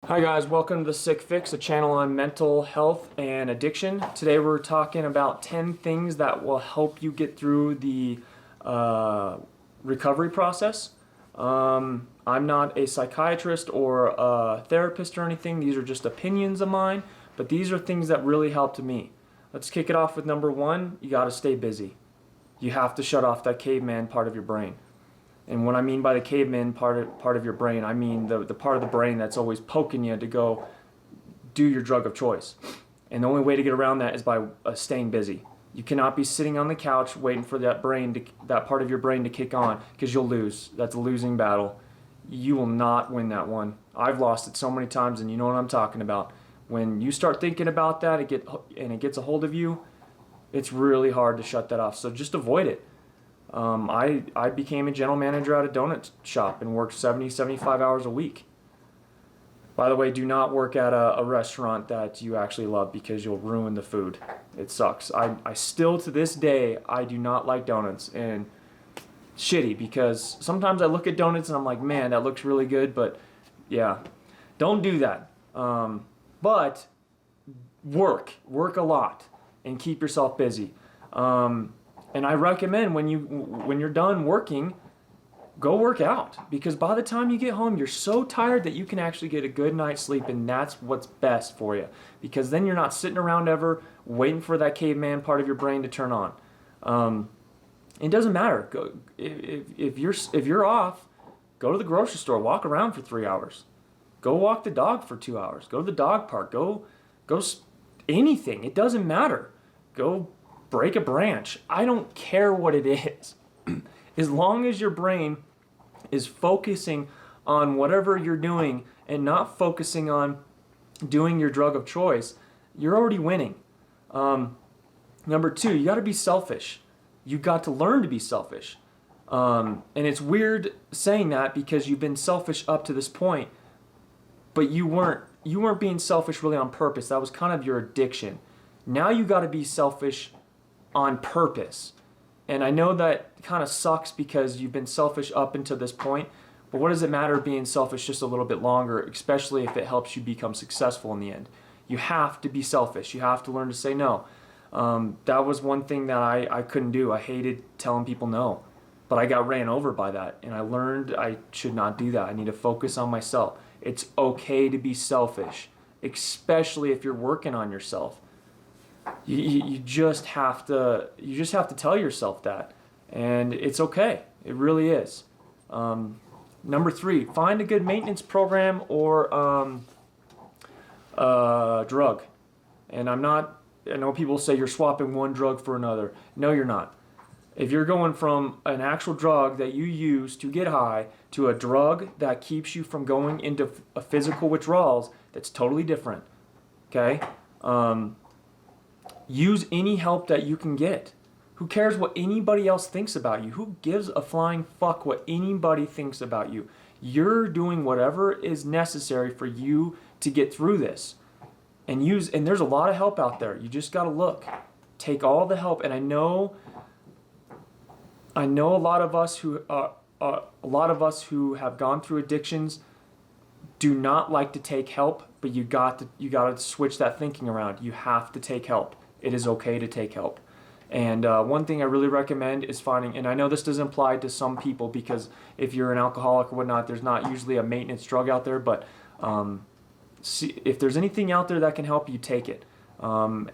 Hi guys, welcome to The Sick Fix, a channel on mental health and addiction. Today we're talking about 10 things that will help you get through the recovery process. I'm not a psychiatrist or a therapist or anything. These are just opinions of mine, but these are things that really helped me. Let's kick it off with number one. You gotta stay busy. You have to shut off that caveman part of your brain. And what I mean by the caveman part of your brain, I mean the part of the brain that's always poking you to go do your drug of choice. And the only way to get around that is by staying busy. You cannot be sitting on the couch waiting for that part of your brain to kick on, because you'll lose. That's a losing battle. You will not win that one. I've lost it so many times, and you know what I'm talking about. When you start thinking about that, it gets a hold of you, it's really hard to shut that off. So just avoid it. I became a general manager at a donut shop and worked 70, 75 hours a week. By the way, do not work at a restaurant that you actually love, because you'll ruin the food. It sucks. I still, to this day, I do not like donuts, and shitty, because sometimes I look at donuts and I'm like, man, that looks really good, but yeah, don't do that. But work a lot and keep yourself busy. And I recommend when you're done working, go work out, because by the time you get home, you're so tired that you can actually get a good night's sleep, and that's what's best for you, because then you're not sitting around ever waiting for that caveman part of your brain to turn on. It doesn't matter. If you're off, go to the grocery store, walk around for 3 hours, go walk the dog for 2 hours, go to the dog park, go anything. It doesn't matter. Go break a branch. I don't care what it is. As long as your brain is focusing on whatever you're doing and not focusing on doing your drug of choice, you're already winning. Number two, you got to be selfish. You got to learn to be selfish. And it's weird saying that, because you've been selfish up to this point, but you weren't being selfish really on purpose. That was kind of your addiction. Now you got to be selfish on purpose. And I know that kind of sucks, because you've been selfish up until this point, but what does it matter being selfish just a little bit longer, especially if it helps you become successful in the end? You have to be selfish. You have to learn to say no. That was one thing that I couldn't do. I hated telling people no, but I got ran over by that, and I learned I should not do that. I need to focus on myself. It's okay to be selfish, especially if you're working on yourself. You just have to tell yourself that, and it's okay. It really is. Number three, find a good maintenance program or drug. And I know people say you're swapping one drug for another. No, you're not. If you're going from an actual drug that you use to get high to a drug that keeps you from going into a physical withdrawals, that's totally different. Okay? Use any help that you can get. Who cares what anybody else thinks about you? Who gives a flying fuck what anybody thinks about you? You're doing whatever is necessary for you to get through this. And there's a lot of help out there. You just got to look. Take all the help. And I know a lot of us who have gone through addictions do not like to take help, but you got to switch that thinking around. You have to take help. It is okay to take help. And one thing I really recommend is finding, and I know this doesn't apply to some people, because if you're an alcoholic or whatnot, there's not usually a maintenance drug out there, but see, if there's anything out there that can help you, take it. I'm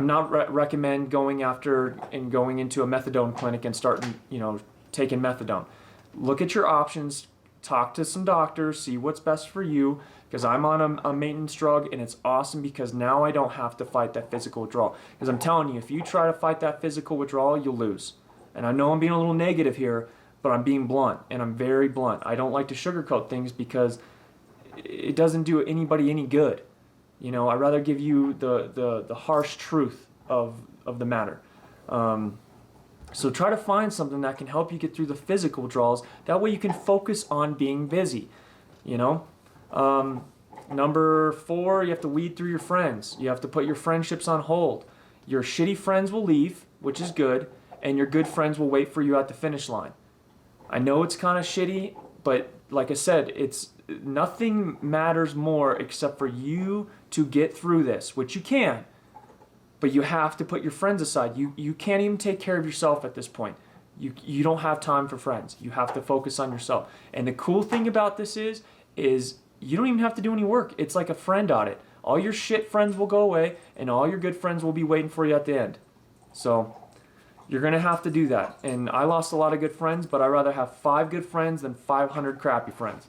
not recommend going into a methadone clinic and starting, taking methadone. Look at your options, talk to some doctors, see what's best for you, because I'm on a maintenance drug, and it's awesome, because now I don't have to fight that physical withdrawal. Because I'm telling you, if you try to fight that physical withdrawal, you'll lose. And I know I'm being a little negative here, but I'm being blunt, and I'm very blunt. I don't like to sugarcoat things, because it doesn't do anybody any good. I'd rather give you the harsh truth of the matter. So try to find something that can help you get through the physical withdrawals. That way you can focus on being busy. Number four, you have to weed through your friends. You have to put your friendships on hold. Your shitty friends will leave, which is good, and your good friends will wait for you at the finish line. I know it's kind of shitty, but like I said, nothing matters more except for you to get through this, which you can. But you have to put your friends aside. You can't even take care of yourself at this point. You don't have time for friends. You have to focus on yourself. And the cool thing about this is you don't even have to do any work. It's like a friend audit. All your shit friends will go away, and all your good friends will be waiting for you at the end. So you're going to have to do that. And I lost a lot of good friends, but I'd rather have 5 good friends than 500 crappy friends.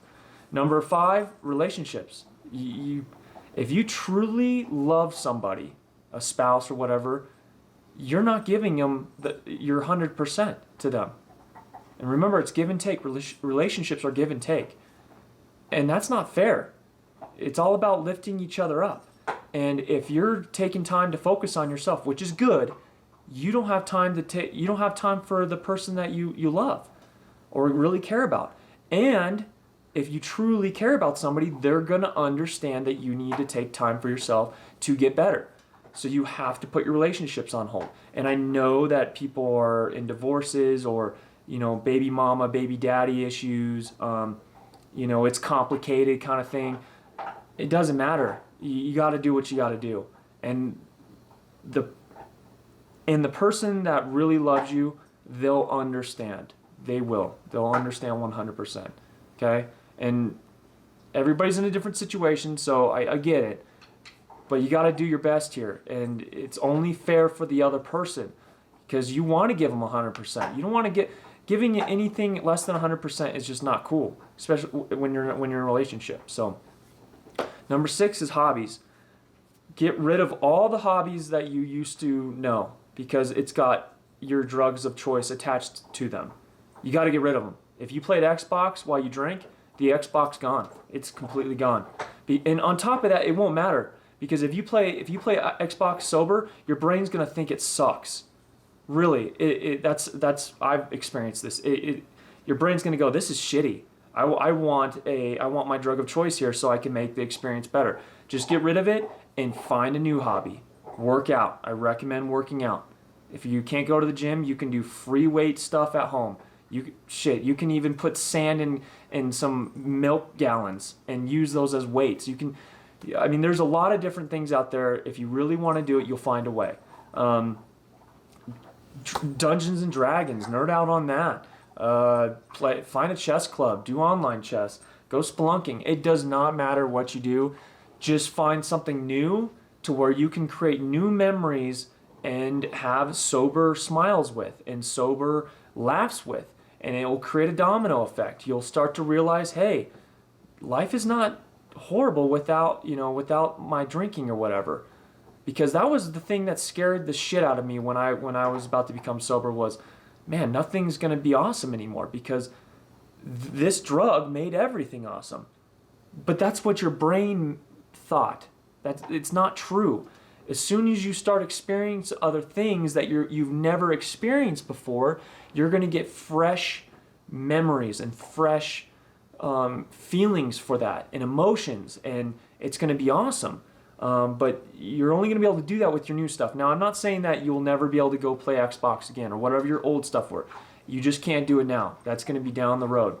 Number 5, relationships. If you truly love somebody, a spouse or whatever, you're not giving them your 100% to them. And remember, it's give and take. Relationships are give and take. And that's not fair. It's all about lifting each other up. And if you're taking time to focus on yourself, which is good, you don't have time for the person that you love or really care about. And if you truly care about somebody, they're going to understand that you need to take time for yourself to get better. So you have to put your relationships on hold. And I know that people are in divorces or, baby mama, baby daddy issues. It's complicated kind of thing. It doesn't matter. You got to do what you got to do. And the person that really loves you, they'll understand. They will. They'll understand 100%. Okay? And everybody's in a different situation, so I get it. But you got to do your best here. And it's only fair for the other person because you want to give them 100%. You don't want to giving anything less than 100% is just not cool, especially when you're in a relationship. So number 6 is hobbies. Get rid of all the hobbies that you used to know because it's got your drugs of choice attached to them. You got to get rid of them. If you played Xbox while you drank, the Xbox gone. It's completely gone. And on top of that, it won't matter. Because if you play Xbox sober, your brain's gonna think it sucks. Really, that's I've experienced this. Your brain's gonna go, this is shitty. I want my drug of choice here so I can make the experience better. Just get rid of it and find a new hobby. Work out. I recommend working out. If you can't go to the gym, you can do free weight stuff at home. You can even put sand in some milk gallons and use those as weights. There's a lot of different things out there. If you really want to do it, you'll find a way. Dungeons and Dragons, nerd out on that. Find a chess club, do online chess, go spelunking. It does not matter what you do. Just find something new to where you can create new memories and have sober smiles with and sober laughs with. And it will create a domino effect. You'll start to realize, hey, life is not horrible without my drinking or whatever, because that was the thing that scared the shit out of me when I was about to become sober was, man, nothing's gonna be awesome anymore because this drug made everything awesome. But that's what your brain thought. It's not true. As soon as you start experiencing other things that you've never experienced before, you're gonna get fresh memories and fresh feelings for that and emotions, and it's going to be awesome. But you're only going to be able to do that with your new stuff. Now, I'm not saying that you'll never be able to go play Xbox again or whatever your old stuff were. You just can't do it now. That's going to be down the road.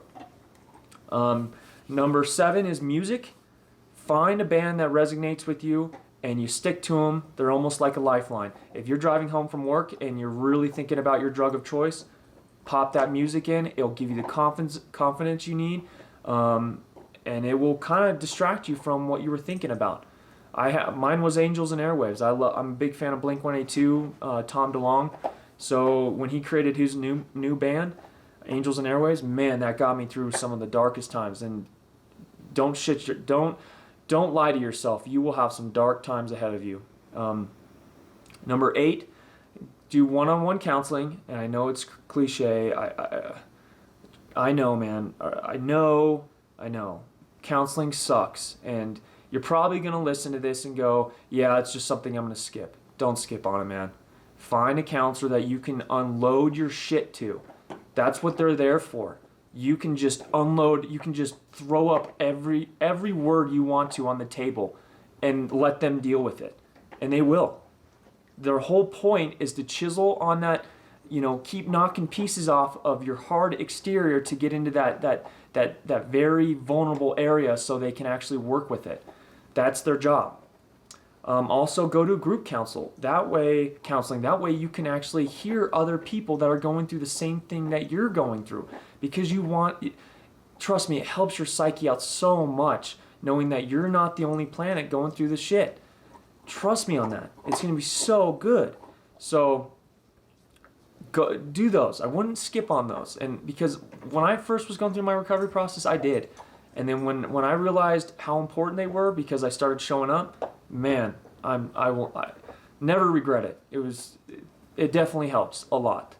Number 7 is music. Find a band that resonates with you and you stick to them. They're almost like a lifeline. If you're driving home from work and you're really thinking about your drug of choice, pop that music in. It'll give you the confidence you need. And it will kind of distract you from what you were thinking about. Mine was Angels and Airwaves. I'm a big fan of Blink-182, Tom DeLonge. So when he created his new band, Angels and Airwaves, man, that got me through some of the darkest times. And don't lie to yourself. You will have some dark times ahead of you. Number 8, do one-on-one counseling. And I know it's cliche. I know, man. I know. Counseling sucks. And you're probably going to listen to this and go, yeah, it's just something I'm going to skip. Don't skip on it, man. Find a counselor that you can unload your shit to. That's what they're there for. You can just unload, you can just throw up every word you want to on the table and let them deal with it. And they will. Their whole point is to chisel on keep knocking pieces off of your hard exterior to get into that very vulnerable area so they can actually work with it. That's their job. Also, go to group counseling. That way you can actually hear other people that are going through the same thing that you're going through, because trust me, it helps your psyche out so much knowing that you're not the only planet going through the shit. Trust me on that. It's going to be so good. So go do those. I wouldn't skip on those. And because when I first was going through my recovery process, I did. And then when I realized how important they were, because I started showing up, man, I never regret it. It definitely helps a lot.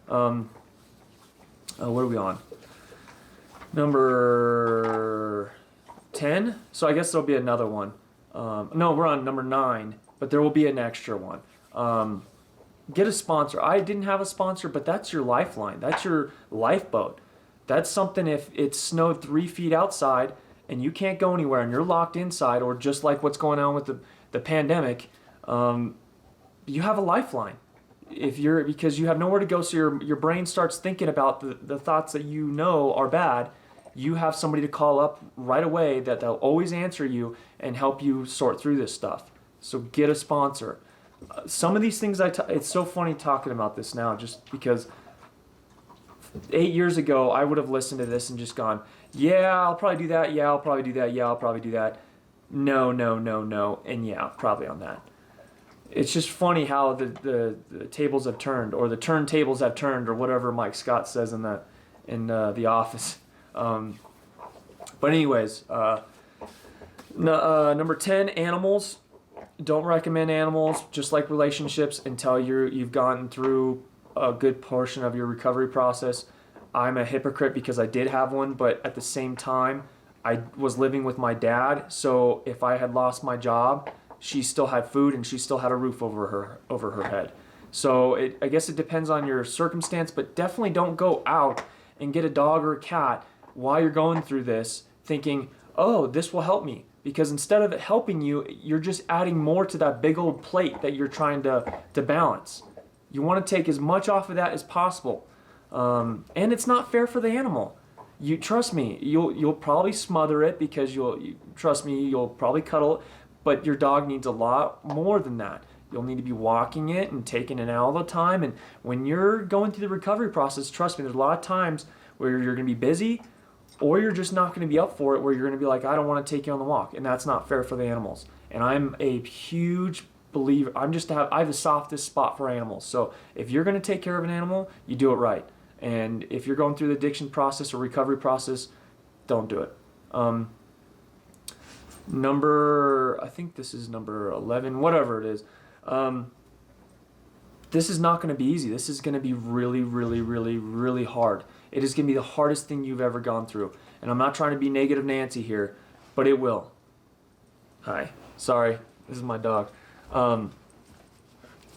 What are we on? Number 10. So I guess there'll be another one. No, we're on number 9, but there will be an extra one. Get a sponsor. I didn't have a sponsor, but that's your lifeline. That's your lifeboat. That's something, if it snowed 3 feet outside and you can't go anywhere and you're locked inside, or just like what's going on with the pandemic, you have a lifeline. Because you have nowhere to go, so your brain starts thinking about the thoughts that are bad, you have somebody to call up right away that they'll always answer you and help you sort through this stuff. So get a sponsor. Some of these things, it's so funny talking about this now, just because 8 years ago, I would have listened to this and just gone, yeah, I'll probably do that. Yeah, I'll probably do that. Yeah, I'll probably do that. No. And yeah, probably on that. It's just funny how the tables have turned, or the turntables have turned, or whatever Mike Scott says in The Office. But anyways, number 10, animals. Don't recommend animals, just like relationships, until you've gone through a good portion of your recovery process. I'm a hypocrite because I did have one, but at the same time, I was living with my dad, so if I had lost my job, she still had food and she still had a roof over her head. So I guess it depends on your circumstance, but definitely don't go out and get a dog or a cat while you're going through this thinking, oh, this will help me. Because instead of it helping you, you're just adding more to that big old plate that you're trying to balance. You want to take as much off of that as possible. And it's not fair for the animal. You trust me, you'll probably smother it, because you'll probably cuddle it, but your dog needs a lot more than that. You'll need to be walking it and taking it out all the time. And when you're going through the recovery process, trust me, there's a lot of times where you're going to be busy, or you're just not going to be up for it, where you're going to be like, I don't want to take you on the walk. And that's not fair for the animals. And I'm a huge believer. I have the softest spot for animals. So if you're going to take care of an animal, you do it right. And if you're going through the addiction process or recovery process, don't do it. I think this is number 11, whatever it is. This is not going to be easy. This is going to be really, really, really, really hard. It is going to be the hardest thing you've ever gone through. And I'm not trying to be negative Nancy here, but it will. Hi. Sorry. This is my dog.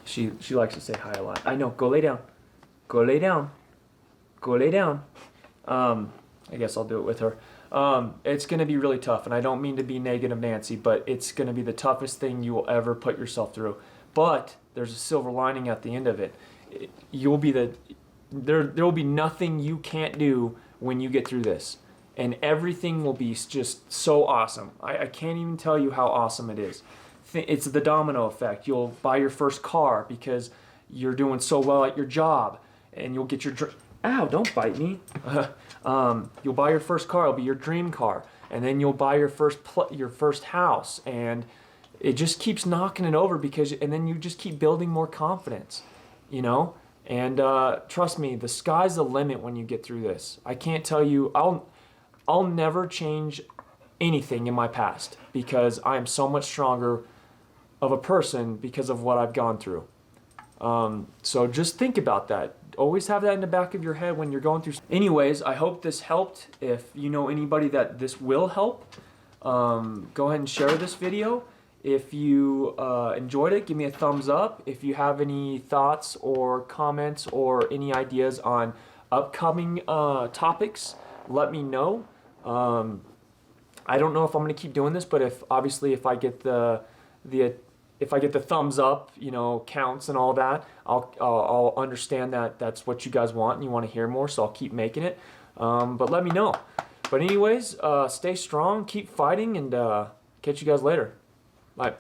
She likes to say hi a lot. I know. Go lay down. Go lay down. Go lay down. I guess I'll do it with her. It's going to be really tough, and I don't mean to be negative Nancy, but it's going to be the toughest thing you will ever put yourself through. But there's a silver lining at the end of it. There will be nothing you can't do when you get through this, and everything will be just so awesome. I can't even tell you how awesome it is. It's the domino effect. You'll buy your first car because you're doing so well at your job, and you'll get your ow, don't bite me. You'll buy your first car. It'll be your dream car, and then you'll buy your first house, and it just keeps knocking it over, and then you just keep building more confidence, And trust me, the sky's the limit when you get through this. I can't tell you. I'll never change anything in my past, because I am so much stronger of a person because of what I've gone through. So just think about that. Always have that in the back of your head when you're going through. Anyways, I hope this helped. If you know anybody that this will help, go ahead and share this video. If you enjoyed it, give me a thumbs up. If you have any thoughts or comments or any ideas on upcoming topics, let me know. I don't know if I'm going to keep doing this, but if I get the if I get the thumbs up, you know, counts and all that, I'll understand that that's what you guys want and you want to hear more, so I'll keep making it. But let me know. But anyways, stay strong, keep fighting, and catch you guys later. Bye.